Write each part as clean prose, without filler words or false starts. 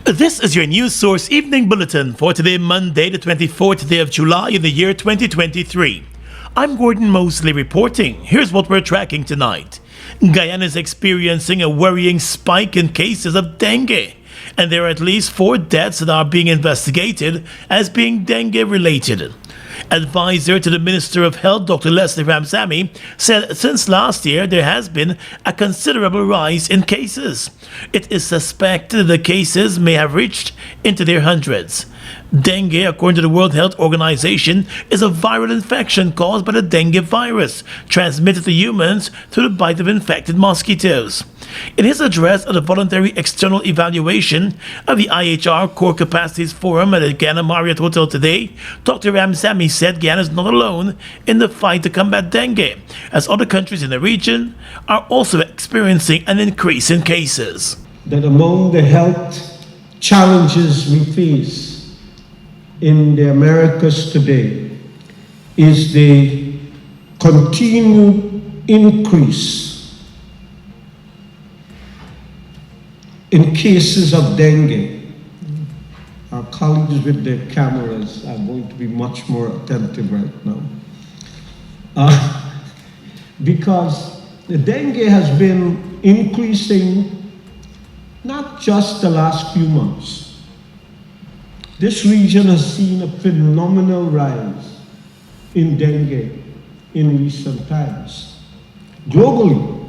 This is your news source evening bulletin for today, Monday, the 24th day of July in the year 2023. I'm Gordon Mosley reporting. Here's what we're tracking tonight. Guyana is experiencing a worrying spike in cases of dengue, and there are at least 4 deaths that are being investigated as being dengue related. Advisor to the Minister of Health, Dr. Leslie Ramsamy, said since last year there has been a considerable rise in cases. It is suspected the cases may have reached into their hundreds. Dengue, according to the World Health Organization, is a viral infection caused by the dengue virus, transmitted to humans through the bite of infected mosquitoes. In his address at a voluntary external evaluation of the IHR Core Capacities Forum at the Guyana Marriott Hotel today, Dr. Ramsamy said Guyana is not alone in the fight to combat dengue, as other countries in the region are also experiencing an increase in cases. That among the health challenges we face in the Americas today is the continued increase in cases of dengue. Our colleagues with their cameras are going to be much more attentive right now. Because the dengue has been increasing not just the last few months. This region has seen a phenomenal rise in dengue in recent times. Globally,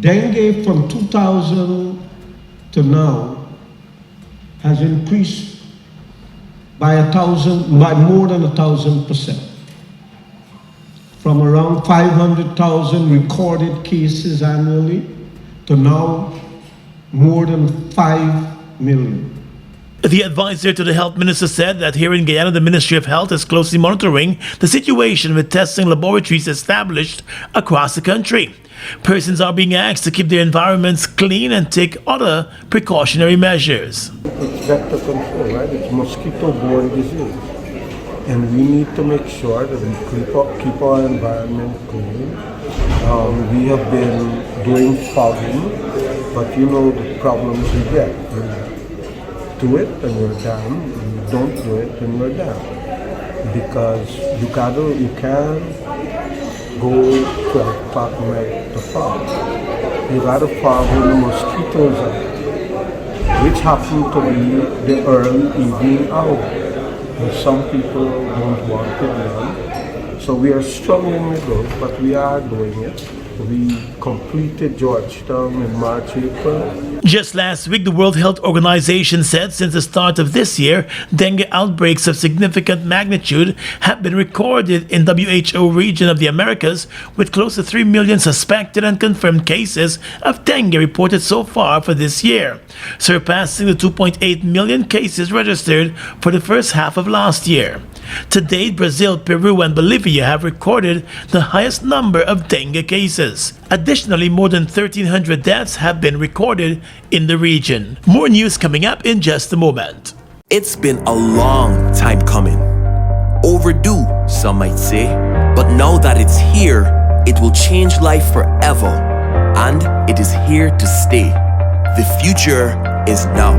dengue from 2000 to now has increased by more than 1,000%. From around 500,000 recorded cases annually to now more than 5 million. The advisor to the health minister said that here in Guyana, the Ministry of Health is closely monitoring the situation with testing laboratories established across the country. Persons are being asked to keep their environments clean and take other precautionary measures. It's vector control, right? It's mosquito-borne disease. And we need to make sure that we keep our environment clean. We have been doing fogging, but you know the problems we get. Do it and you're down. You don't do it and you're down. Because you can't go 12 o'clock night to fog. You gotta fog when the mosquitoes are, which happen to be the early evening hour. And some people don't want it done. So we are struggling with those, but we are doing it. We completed Georgetown in March, April. Just last week, the World Health Organization said since the start of this year, dengue outbreaks of significant magnitude have been recorded in WHO region of the Americas, with close to 3 million suspected and confirmed cases of dengue reported so far for this year, surpassing the 2.8 million cases registered for the first half of last year. To date, Brazil, Peru, and Bolivia have recorded the highest number of dengue cases. Additionally, more than 1,300 deaths have been recorded in the region. More news coming up in just a moment. It's been a long time coming. Overdue, some might say. But now that it's here, it will change life forever. And it is here to stay. The future is now.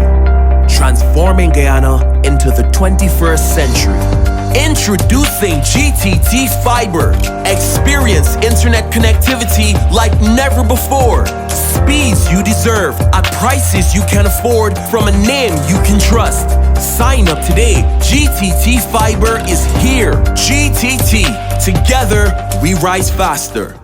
Transforming Guyana into the 21st century. Introducing GTT Fiber. Experience internet connectivity like never before. Speeds you deserve at prices you can afford from a name you can trust. Sign up today. GTT Fiber is here. GTT. Together, we rise faster.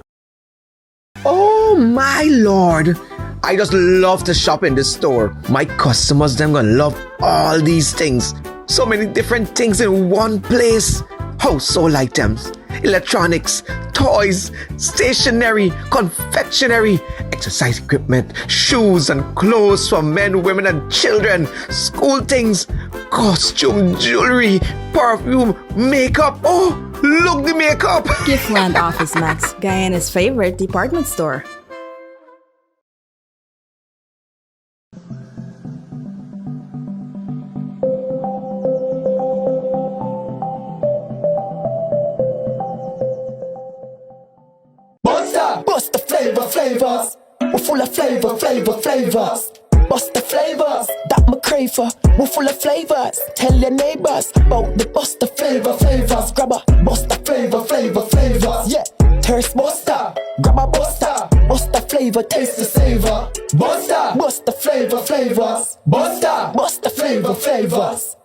Oh my lord. I just love to shop in this store. My customers, them gonna love all these things. So many different things in one place. Household items, electronics, toys, stationery, confectionery, exercise equipment, shoes and clothes for men, women and children, school things, costume, jewelry, perfume, makeup. Oh, look the makeup. Giftland Office Max, Guyana's favorite department store. Bust the flavors. We're full of flavors. Bust the flavors. That crave for. We're full of flavors. Tell your neighbors about the Buster flavors. Grab a Buster flavors. Yeah, thirst buster. Grab a Buster. Buster flavor, taste the savor. Buster flavors. Buster flavors.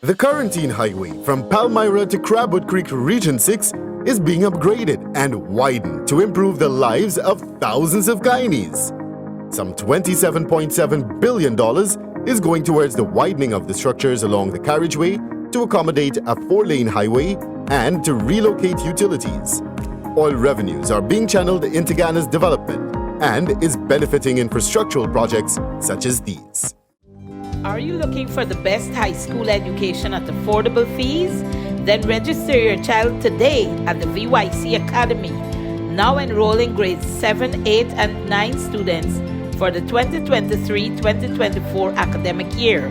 The Quarantine Highway from Palmyra to Crabwood Creek Region 6 is being upgraded and widened to improve the lives of thousands of Guyanese. Some $27.7 billion is going towards the widening of the structures along the carriageway to accommodate a 4-lane highway and to relocate utilities. Oil revenues are being channeled into Guyana's development and is benefiting infrastructural projects such as these. Are you looking for the best high school education at affordable fees? Then register your child today at the VYC Academy, now enrolling grades 7, 8, and 9 students for the 2023-2024 academic year.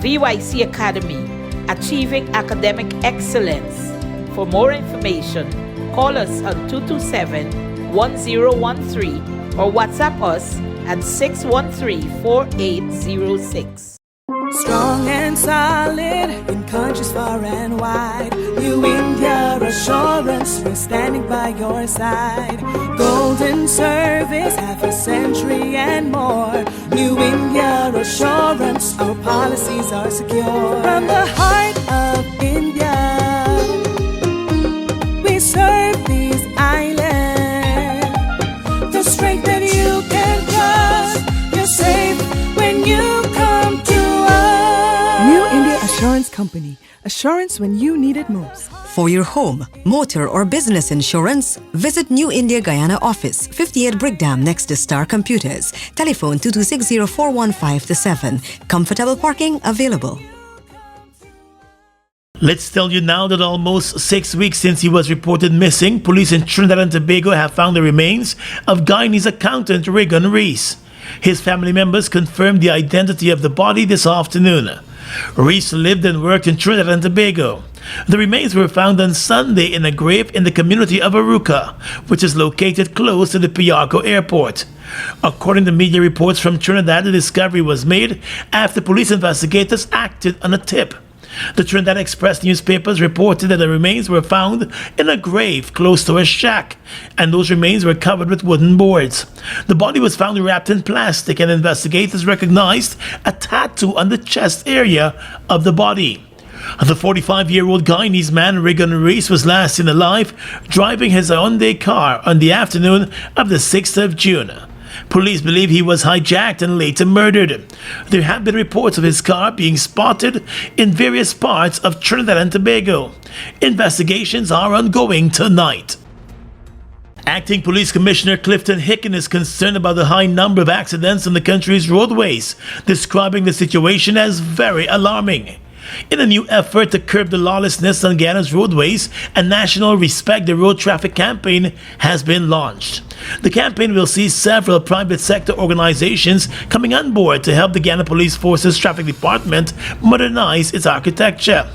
VYC Academy, achieving academic excellence. For more information, call us on 227-1013 or WhatsApp us at 613-4806. Strong and solid in countries far and wide. New India Assurance, we're standing by your side. Golden service, half a century and more. New India Assurance, our policies are secure. From the heart of India, we serve these islands. The strength that you can trust, you're safe when you come to New India Assurance Company. Assurance when you need it most. For your home, motor or business insurance, visit New India Guyana office, 58 Brickdam next to Star Computers. Telephone 226-0415-7. Comfortable parking available. Let's tell you now that almost 6 weeks since he was reported missing, police in Trinidad and Tobago have found the remains of Guyanese accountant Regan Reese. His family members confirmed the identity of the body this afternoon. Reese lived and worked in Trinidad and Tobago. The remains were found on Sunday in a grave in the community of Aruca, which is located close to the Piarco airport. According to media reports from Trinidad, the discovery was made after police investigators acted on a tip. The Trinidad Express newspapers reported that the remains were found in a grave close to a shack, and those remains were covered with wooden boards. The body was found wrapped in plastic, and investigators recognized a tattoo on the chest area of the body. The 45-year-old Guyanese man, Regan Reese, was last seen alive driving his Hyundai car on the afternoon of the 6th of June. Police believe he was hijacked and later murdered. There have been reports of his car being spotted in various parts of Trinidad and Tobago. Investigations are ongoing tonight. Acting Police Commissioner Clifton Hicken is concerned about the high number of accidents on the country's roadways, describing the situation as very alarming. In a new effort to curb the lawlessness on Guyana's roadways, a national Respect the Road traffic campaign has been launched. The campaign will see several private sector organizations coming on board to help the Guyana Police Force's traffic department modernize its architecture.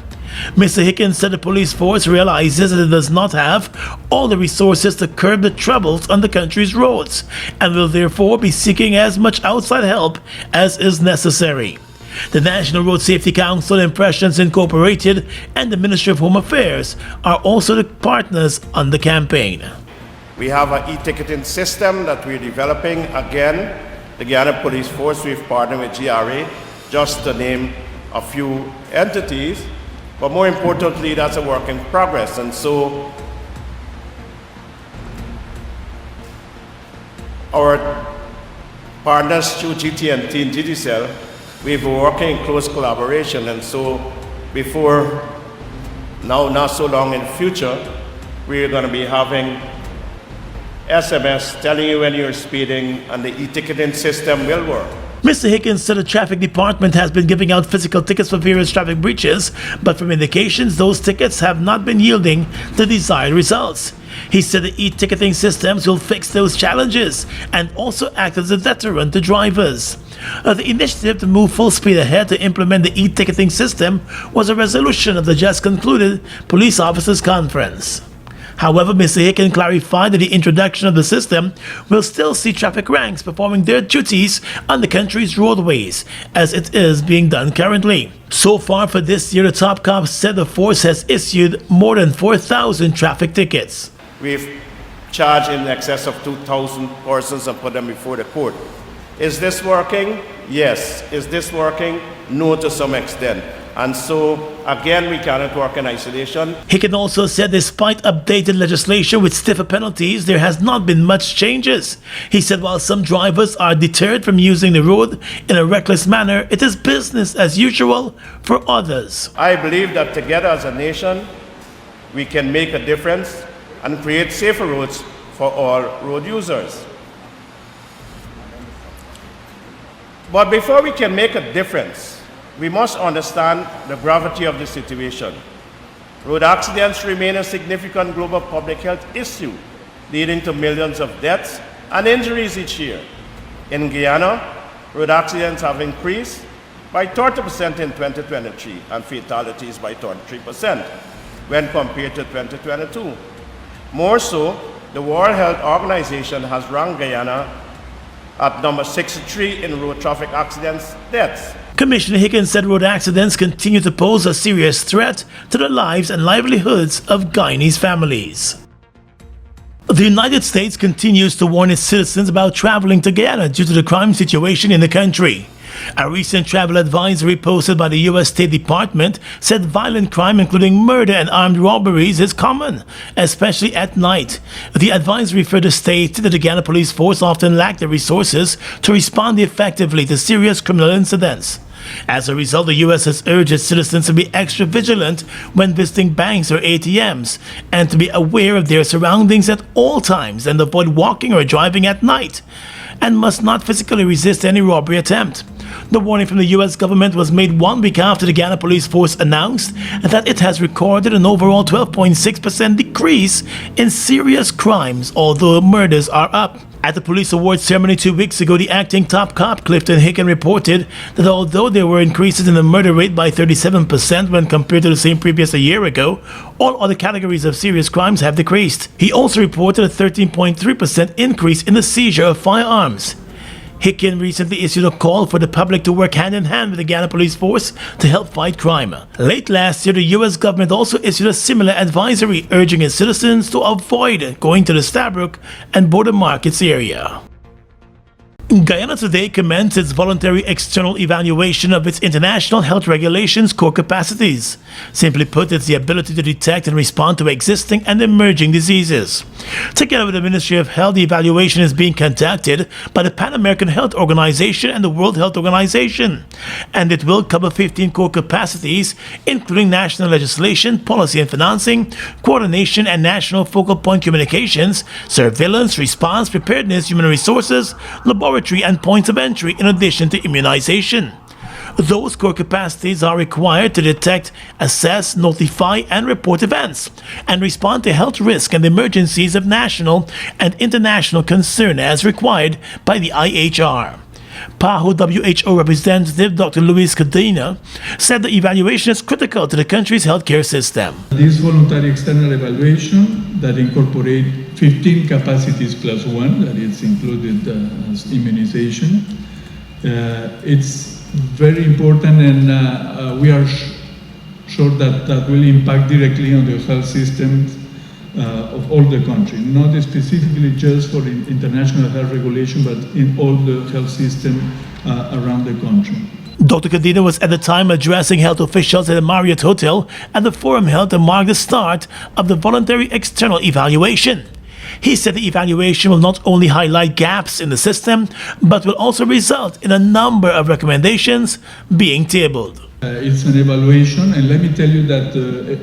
Mr. Hicken said the police force realizes that it does not have all the resources to curb the troubles on the country's roads and will therefore be seeking as much outside help as is necessary. The National Road Safety Council, Impressions Incorporated, and the Ministry of Home Affairs are also the partners on the campaign. We have an e-ticketing system that we're developing. Again, the Guyana Police Force, we've partnered with GRA, just to name a few entities. But more importantly, that's a work in progress. And so our partners through GT&T and GTCell, we've been working in close collaboration, and so before now, not so long in the future, we're going to be having SMS telling you when you're speeding, and the e-ticketing system will work. Mr. Higgins said the traffic department has been giving out physical tickets for various traffic breaches, but from indications those tickets have not been yielding the desired results. He said the e-ticketing systems will fix those challenges and also act as a deterrent to drivers. The initiative to move full speed ahead to implement the e-ticketing system was a resolution of the just concluded police officers' conference. However, Mr. Hicken clarified that the introduction of the system will still see traffic ranks performing their duties on the country's roadways, as it is being done currently. So far for this year, the top cop said the force has issued more than 4,000 traffic tickets. We've charged in excess of 2,000 persons and put them before the court. Is this working? Yes. Is this working? No, to some extent. And so, again, we cannot work in isolation. Hicken also said despite updated legislation with stiffer penalties, there has not been much changes. He said while some drivers are deterred from using the road in a reckless manner, it is business as usual for others. I believe that together as a nation, we can make a difference and create safer roads for all road users. But before we can make a difference, we must understand the gravity of the situation. Road accidents remain a significant global public health issue, leading to millions of deaths and injuries each year. In Guyana, road accidents have increased by 30% in 2023 and fatalities by 33% when compared to 2022. More so, the World Health Organization has ranked Guyana at number 63 in road traffic accidents deaths. Commissioner Higgins said road accidents continue to pose a serious threat to the lives and livelihoods of Guyanese families. The United States continues to warn its citizens about traveling to Guyana due to the crime situation in the country. A recent travel advisory posted by the U.S. State Department said violent crime, including murder and armed robberies, is common, especially at night. The advisory further stated that the Guyana police force often lack the resources to respond effectively to serious criminal incidents. As a result, the U.S. has urged its citizens to be extra vigilant when visiting banks or ATMs and to be aware of their surroundings at all times and avoid walking or driving at night, and must not physically resist any robbery attempt. The warning from the U.S. government was made 1 week after the Guyana Police Force announced that it has recorded an overall 12.6% decrease in serious crimes, although murders are up. At the police awards ceremony 2 weeks ago, the acting top cop Clifton Hicken reported that although there were increases in the murder rate by 37% when compared to the same previous a year ago, all other categories of serious crimes have decreased. He also reported a 13.3% increase in the seizure of firearms. Hicken recently issued a call for the public to work hand in hand with the Guyana Police Force to help fight crime. Late last year, the U.S. government also issued a similar advisory urging its citizens to avoid going to the Stabroek and Border Markets area. Guyana today commenced its voluntary external evaluation of its international health regulations core capacities. Simply put, it's the ability to detect and respond to existing and emerging diseases. Together with the Ministry of Health, the evaluation is being conducted by the Pan American Health Organization and the World Health Organization, and it will cover 15 core capacities, including national legislation, policy and financing, coordination and national focal point communications, surveillance, response, preparedness, human resources, laboratory and points of entry, in addition to immunization. Those core capacities are required to detect, assess, notify, and report events, and respond to health risks and emergencies of national and international concern as required by the IHR. PAHO WHO representative Dr. Luis Cadena said the evaluation is critical to the country's healthcare system. This voluntary external evaluation that incorporates 15 capacities plus one, that is included as immunization, it's very important, and we are sure that will impact directly on the health systems of all the country, not specifically just for international health regulation, but in all the health system around the country. Dr. Cadena was at the time addressing health officials at the Marriott Hotel at the Forum held to mark the start of the voluntary external evaluation. He said the evaluation will not only highlight gaps in the system, but will also result in a number of recommendations being tabled. It's an evaluation, and let me tell you that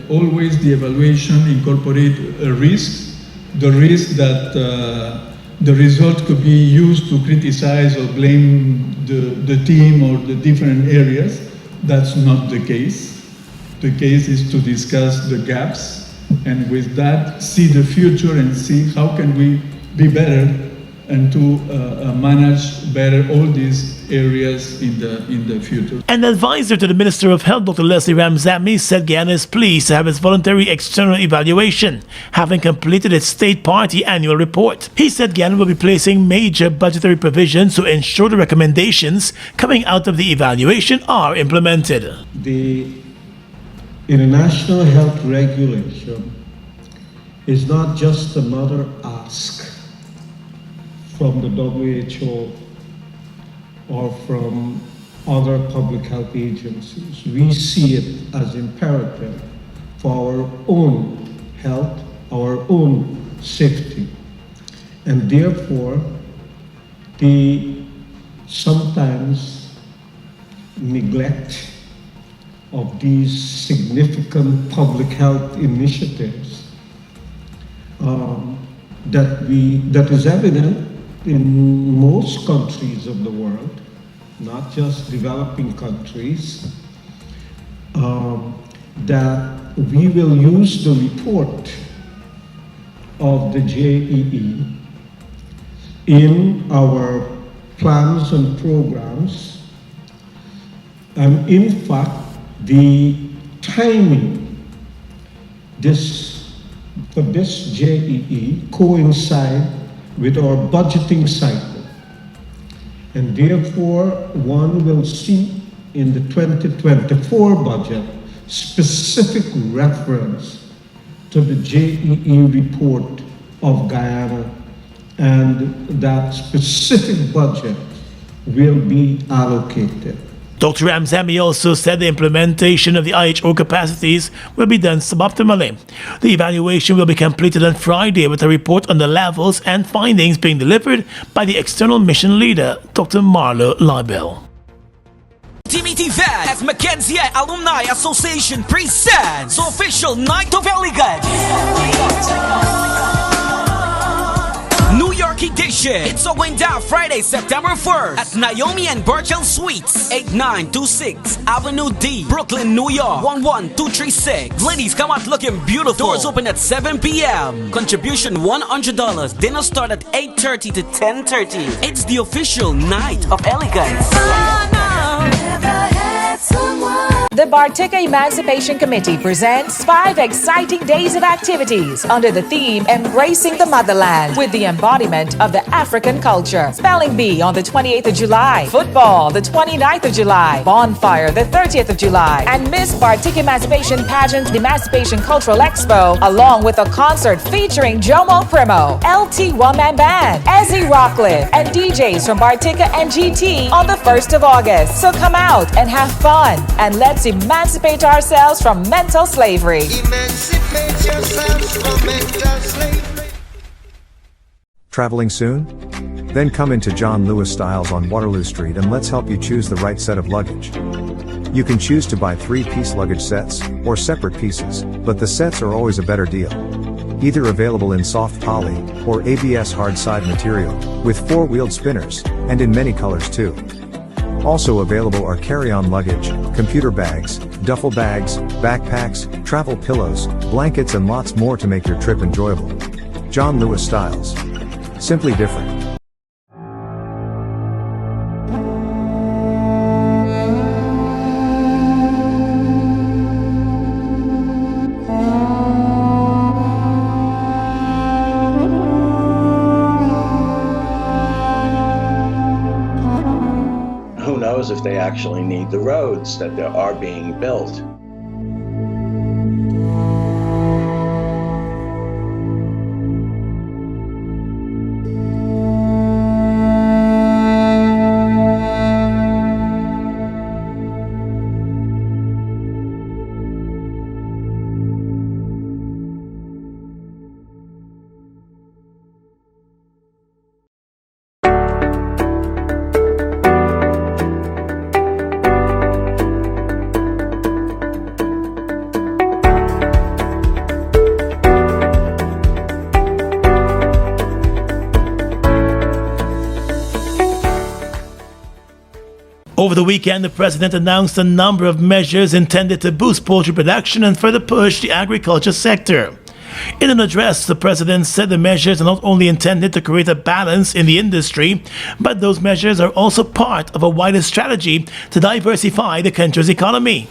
always the evaluation incorporates a risk, the risk that the result could be used to criticize or blame the team or the different areas. That's not the case. The case is to discuss the gaps, and with that, see the future and see how can we be better and to manage better all these areas in the future. An advisor to the Minister of Health, Dr. Leslie Ramzami, said Guyana is pleased to have its voluntary external evaluation, having completed its state party annual report. He said Guyana will be placing major budgetary provisions to ensure the recommendations coming out of the evaluation are implemented. The international health regulation is not just another ask from the WHO or from other public health agencies. We see it as imperative for our own health, our own safety. And therefore, the sometimes neglect of these significant public health initiatives that is evident in most countries of the world, not just developing countries, that we will use the report of the JEE in our plans and programs. And in fact, the timing for this JEE coincide with our budgeting cycle. And therefore, one will see in the 2024 budget specific reference to the JEE report of Guyana, and that specific budget will be allocated. Dr. Ramzami also said the implementation of the IHO capacities will be done suboptimally. The evaluation will be completed on Friday with a report on the levels and findings being delivered by the external mission leader, Dr. Marlo Libel. TBT Van as Mackenzie Alumni Association presents official Night of Elegance New York edition. It's all going down Friday, September 1st at Naomi and Burchell Suites, 8926 Avenue D, Brooklyn, New York, 11236. Ladies, come out looking beautiful. Doors open at 7 p.m. Contribution $100. Dinner start at 8:30 to 10:30. It's the official Night of Elegance. The Bartica Emancipation Committee presents 5 exciting days of activities under the theme Embracing the Motherland with the embodiment of the African culture. Spelling Bee on the 28th of July, football the 29th of July, bonfire the 30th of July, and Miss Bartica Emancipation Pageant, the Emancipation Cultural Expo, along with a concert featuring Jomo Primo, LT One Man Band, Ezzy Rockcliffe, and DJs from Bartica and GT on the 1st of August. So come out and have fun, and let's emancipate ourselves from mental slavery. Emancipate yourselves from mental slavery. Traveling soon? Then come into John Lewis Styles on Waterloo Street and let's help you choose the right set of luggage. You can choose to buy 3-piece luggage sets, or separate pieces, but the sets are always a better deal. Either available in soft poly, or ABS hard side material, with 4-wheeled spinners, and in many colors too. Also available are carry-on luggage, computer bags, duffel bags, backpacks, travel pillows, blankets and lots more to make your trip enjoyable. John Lewis Styles. Simply different. If they actually need the roads that are being built. Over the weekend, the president announced a number of measures intended to boost poultry production and further push the agriculture sector. In an address, the president said the measures are not only intended to create a balance in the industry, but those measures are also part of a wider strategy to diversify the country's economy.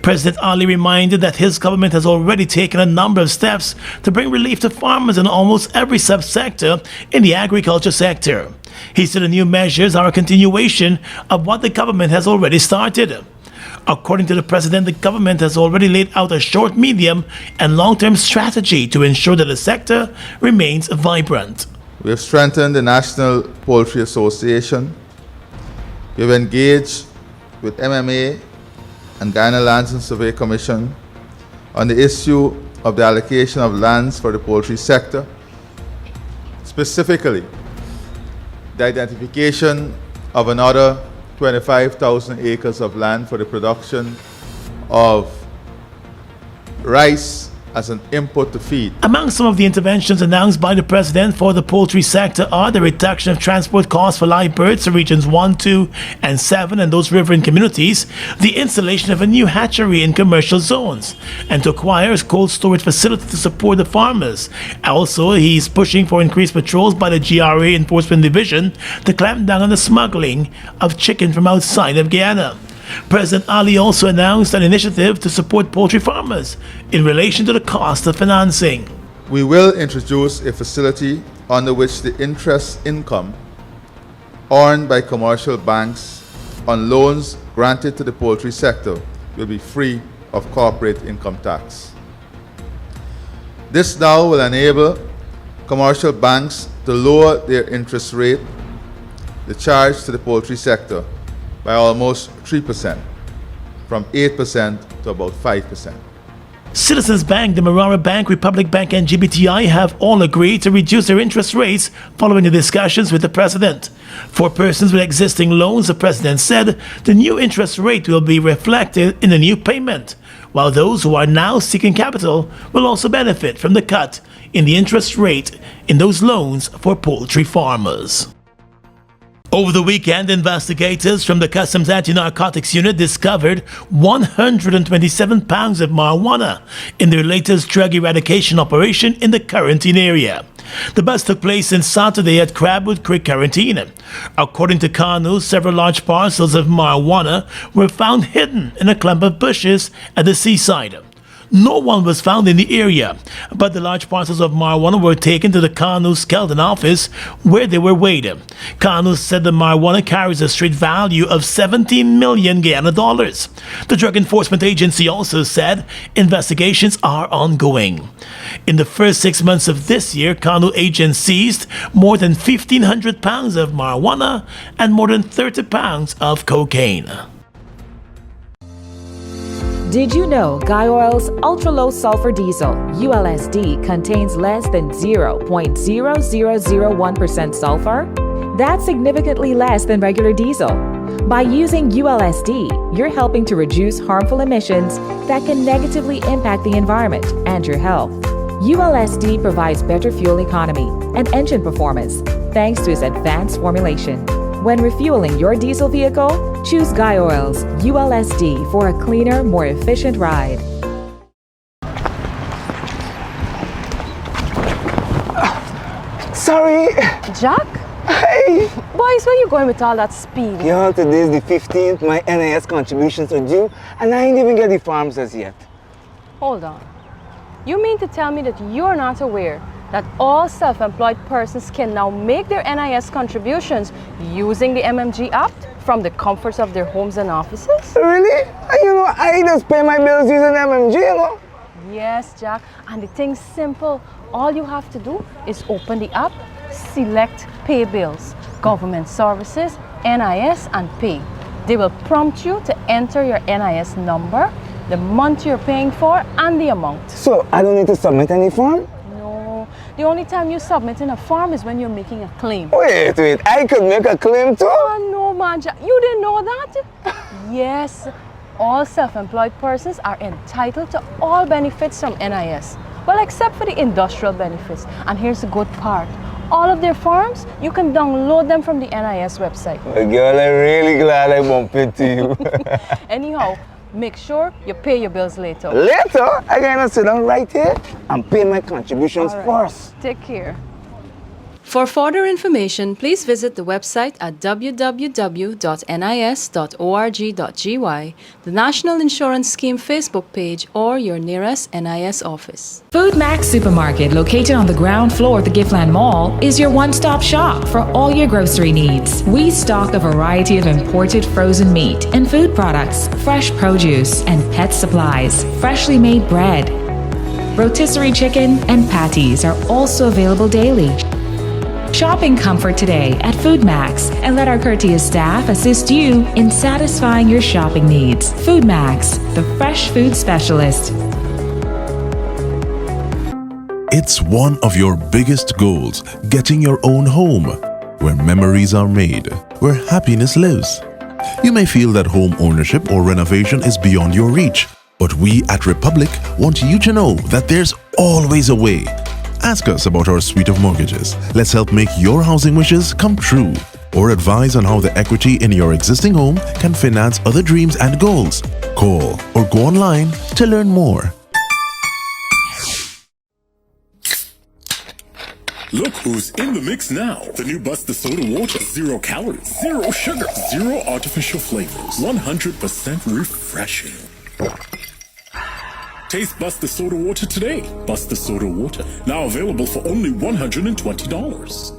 President Ali reminded that his government has already taken a number of steps to bring relief to farmers in almost every subsector in the agriculture sector. He said the new measures are a continuation of what the government has already started. According to the president, the government has already laid out a short, medium, and long-term strategy to ensure that the sector remains vibrant. We have strengthened the National Poultry Association. We have engaged with MMA and Guyana Lands and Survey Commission on the issue of the allocation of lands for the poultry sector, specifically the identification of another 25,000 acres of land for the production of rice as an input to feed. Among some of the interventions announced by the president for the poultry sector are the reduction of transport costs for live birds to regions 1, 2, and 7 and those riverine communities, the installation of a new hatchery in commercial zones, and to acquire a cold storage facility to support the farmers. Also, he's pushing for increased patrols by the GRA Enforcement Division to clamp down on the smuggling of chicken from outside of Guyana. President Ali also announced an initiative to support poultry farmers in relation to the cost of financing. We will introduce a facility under which the interest income earned by commercial banks on loans granted to the poultry sector will be free of corporate income tax. This now will enable commercial banks to lower their interest rate, the charge to the poultry sector, by almost 3%, from 8% to about 5%. Citizens Bank, the Marara Bank, Republic Bank, and GBTI have all agreed to reduce their interest rates following the discussions with the president. For persons with existing loans, the president said the new interest rate will be reflected in the new payment, while those who are now seeking capital will also benefit from the cut in the interest rate in those loans for poultry farmers. Over the weekend, investigators from the Customs Anti-Narcotics Unit discovered 127 pounds of marijuana in their latest drug eradication operation in the quarantine area. The bust took place on Saturday at Crabwood Creek Quarantine. According to Kanu, several large parcels of marijuana were found hidden in a clump of bushes at the seaside. No one was found in the area, but the large parcels of marijuana were taken to the Kanu Skelton office where they were weighed. Kanu said the marijuana carries a street value of 17 million Guyana dollars. The Drug Enforcement Agency also said investigations are ongoing. In the first 6 months of this year, Kanu agents seized more than 1,500 pounds of marijuana and more than 30 pounds of cocaine. Did you know Guy Oil's ultra-low sulfur diesel, ULSD, contains less than 0.0001% sulfur? That's significantly less than regular diesel. By using ULSD, you're helping to reduce harmful emissions that can negatively impact the environment and your health. ULSD provides better fuel economy and engine performance thanks to its advanced formulation. When refueling your diesel vehicle, choose Guy Oil's ULSD for a cleaner, more efficient ride. Sorry. Jack? Hey. Boys, where you going with all that speed? Yo, today's the 15th. My NIS contributions are due, and I ain't even get the forms as yet. Hold on. You mean to tell me that you're not aware that all self-employed persons can now make their NIS contributions using the MMG app from the comforts of their homes and offices? Really? You know, I just pay my bills using MMG, you know? Yes, Jack, and the thing's simple. All you have to do is open the app, select Pay Bills, Government Services, NIS, and Pay. They will prompt you to enter your NIS number, the month you're paying for, and the amount. So, I don't need to submit any form? The only time you submit in a form is when you're making a claim. Wait, I could make a claim too? Oh, no, man, you didn't know that? Yes, all self-employed persons are entitled to all benefits from NIS. Well, except for the industrial benefits. And here's the good part. All of their forms, you can download them from the NIS website. Well, girl, I'm really glad I bumped into you. Anyhow, make sure you pay your bills later. Later? I gotta sit down right here and pay my contributions first. Take care. For further information, please visit the website at www.nis.org.gy, the National Insurance Scheme Facebook page, or your nearest NIS office. Food Max Supermarket, located on the ground floor of the Giftland Mall, is your one-stop shop for all your grocery needs. We stock a variety of imported frozen meat and food products, fresh produce, and pet supplies, freshly made bread. Rotisserie chicken and patties are also available daily. Shop in comfort today at Food Max and let our courteous staff assist you in satisfying your shopping needs. Food Max, the fresh food specialist. It's one of your biggest goals, getting your own home, where memories are made, where happiness lives. You may feel that home ownership or renovation is beyond your reach, but we at Republic want you to know that there's always a way. Ask us about our suite of mortgages. Let's help make your housing wishes come true. Or advise on how the equity in your existing home can finance other dreams and goals. Call or go online to learn more. Look who's in the mix now. The new Buster Soda Water. 0 calories, 0 sugar, 0 artificial flavors. 100% refreshing. Taste Buster Soda Water today. Buster Soda Water, now available for only $120.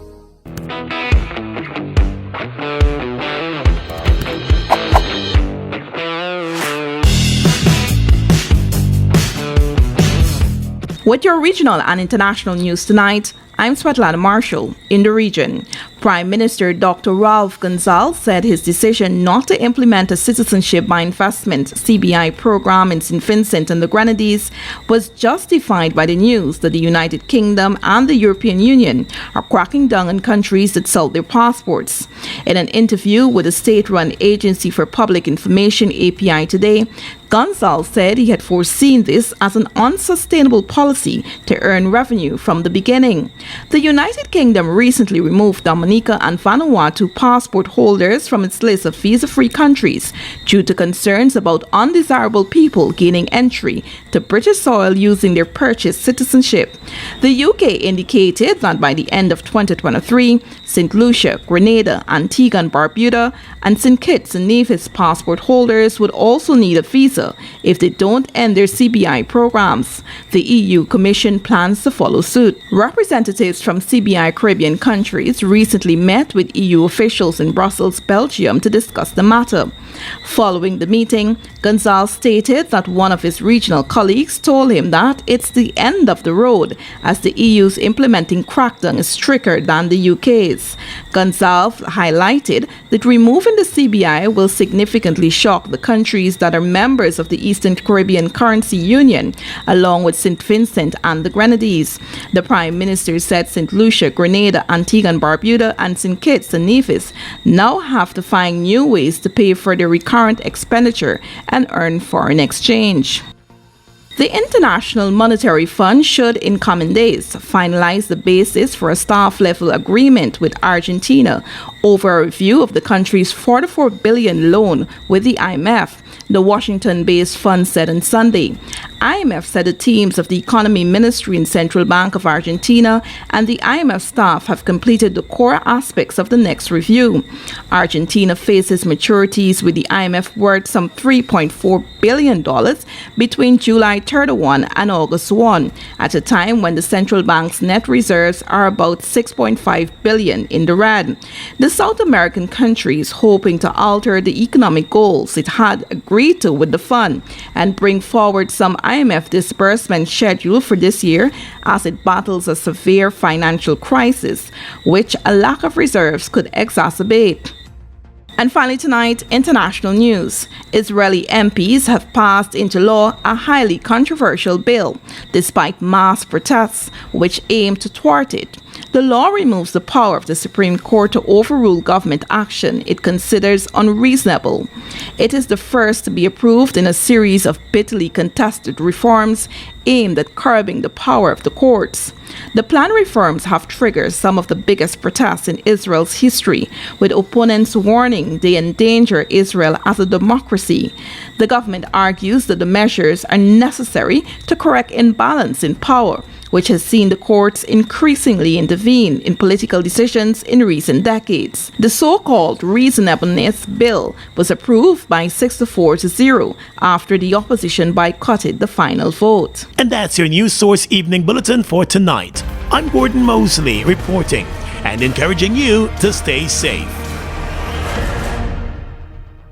With your regional and international news tonight, I'm Svetlana Marshall in the region. Prime Minister Dr. Ralph Gonsalves said his decision not to implement a citizenship by investment (CBI) program in St. Vincent and the Grenadines was justified by the news that the United Kingdom and the European Union are cracking down on countries that sell their passports. In an interview with the state-run Agency for Public Information (API) today, Gonsalves said he had foreseen this as an unsustainable policy to earn revenue from the beginning. The United Kingdom recently removed Dominica and Vanuatu passport holders from its list of visa-free countries due to concerns about undesirable people gaining entry to British soil using their purchased citizenship. The UK indicated that by the end of 2023, St. Lucia, Grenada, Antigua and Barbuda, and St. Kitts and Nevis passport holders would also need a visa if they don't end their CBI programs. The EU Commission plans to follow suit. Representatives from CBI Caribbean countries recently met with EU officials in Brussels, Belgium to discuss the matter. Following the meeting, Gonsalves stated that one of his regional colleagues told him that it's the end of the road as the EU's implementing crackdown is stricter than the UK's. Gonsalves highlighted that removing the CBI will significantly shock the countries that are members of the Eastern Caribbean Currency Union, along with St. Vincent and the Grenadines. The Prime Minister said St. Lucia, Grenada, Antigua and Barbuda, and St. Kitts and Nevis now have to find new ways to pay for their recurrent expenditure and earn foreign exchange. The International Monetary Fund should, in coming days, finalize the basis for a staff-level agreement with Argentina over a review of the country's $44 billion loan with the IMF, the Washington-based fund said on Sunday. IMF said the teams of the Economy Ministry and Central Bank of Argentina and the IMF staff have completed the core aspects of the next review. Argentina faces maturities with the IMF worth some $3.4 billion between July 31 and August 1, at a time when the central bank's net reserves are about $6.5 billion in the red. The South American country is hoping to alter the economic goals it had agreed to with the fund and bring forward some IMF disbursement schedule for this year as it battles a severe financial crisis, which a lack of reserves could exacerbate. And finally tonight, international news. Israeli MPs have passed into law a highly controversial bill, despite mass protests which aim to thwart it. The law removes the power of the Supreme Court to overrule government action it considers unreasonable. It is the first to be approved in a series of bitterly contested reforms aimed at curbing the power of the courts. The planned reforms have triggered some of the biggest protests in Israel's history, with opponents warning they endanger Israel as a democracy. The government argues that the measures are necessary to correct imbalance in power, which has seen the courts increasingly intervene in political decisions in recent decades. The so-called Reasonableness Bill was approved by 6-4-0 after the opposition boycotted the final vote. And that's your News Source Evening Bulletin for tonight. I'm Gordon Mosley reporting and encouraging you to stay safe.